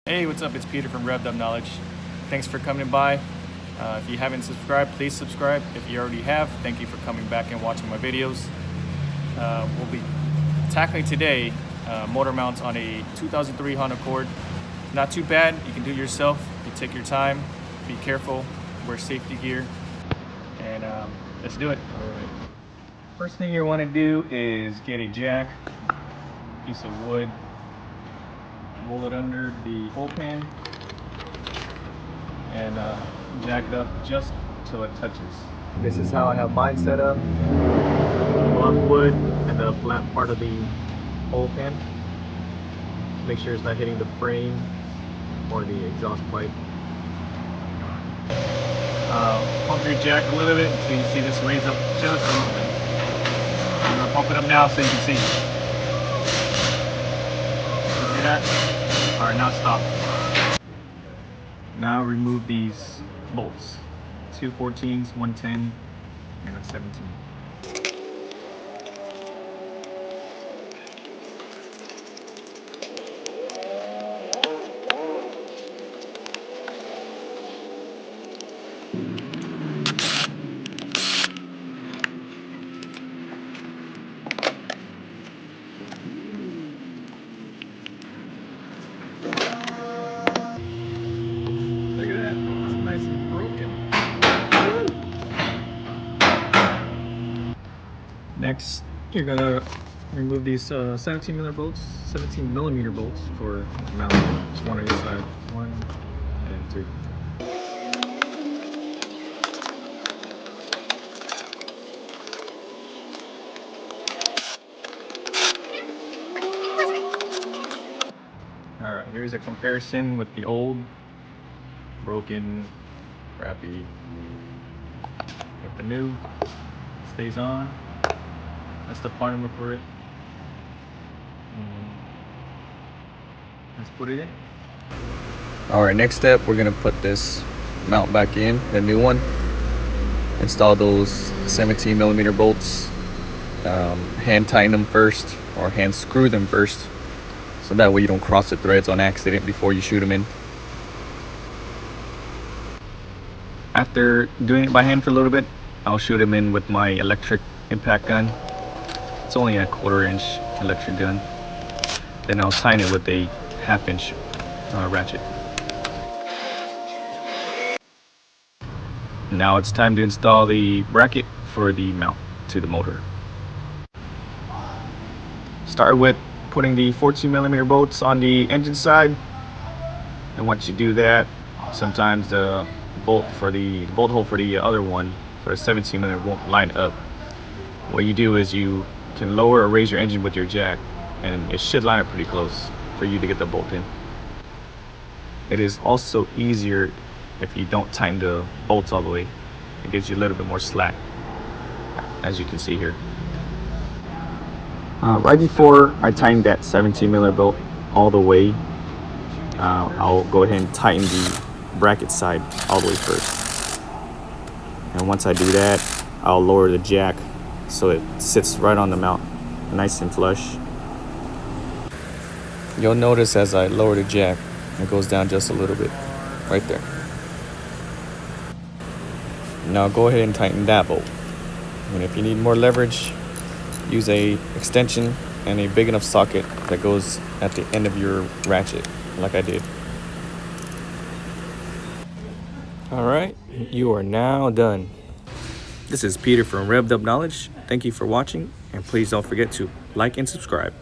Hey, what's up? It's Peter from Revved Up Knowledge. Thanks for coming by. If you haven't subscribed, please subscribe. If you already have, thank you for coming back and watching my videos. We'll be tackling today motor mounts on a 2003 Honda Accord. Not too bad. You can do it yourself. You take your time. Be careful. Wear safety gear. And let's do it. All right. First thing you want to do is get a jack, piece of wood. Roll it under the full pan and jack it up just till it touches. This is how I have mine set up. Long wood and the flat part of the full pan. Make sure it's not hitting the frame or the exhaust pipe. Pump your jack a little bit until you see this raise up just a little bit. I'm going to pump it up now so you can see. See that? Alright, now stop. Now remove these bolts. 2 14s, 1 10, and a 17. Next, you're gonna remove these 17 millimeter bolts for mount. Just one on each side. 1 and 2. All right, here's a comparison with the old, broken, crappy. With the new, stays on. That's the part number for it. Let's put it in. Alright, next step, we're gonna put this mount back in, the new one. Install those 17 millimeter bolts. Hand tighten them first, or hand screw them first, so that way you don't cross the threads on accident before you shoot them in. After doing it by hand for a little bit, I'll shoot them in with my electric impact gun. It's only a 1/4 inch electric gun. Then I'll tighten it with a 1/2 inch ratchet. Now it's time to install the bracket for the mount to the motor. Start with putting the 14 millimeter bolts on the engine side. And once you do that, sometimes the bolt hole for the other one, for the 17 millimeter, won't line up. What you do is you can lower or raise your engine with your jack, and it should line up pretty close for you to get the bolt in. It is also easier if you don't tighten the bolts all the way. It gives you a little bit more slack, as you can see here. Right before I tighten that 17 millimeter bolt all the way, I'll go ahead and tighten the bracket side all the way first. And once I do that, I'll lower the jack so it sits right on the mount, nice and flush. You'll notice as I lower the jack, it goes down just a little bit, right there. Now go ahead and tighten that bolt. And if you need more leverage, use a extension and a big enough socket that goes at the end of your ratchet, like I did. All right, you are now done. This is Peter from Revved Up Knowledge. Thank you for watching, and please don't forget to like and subscribe.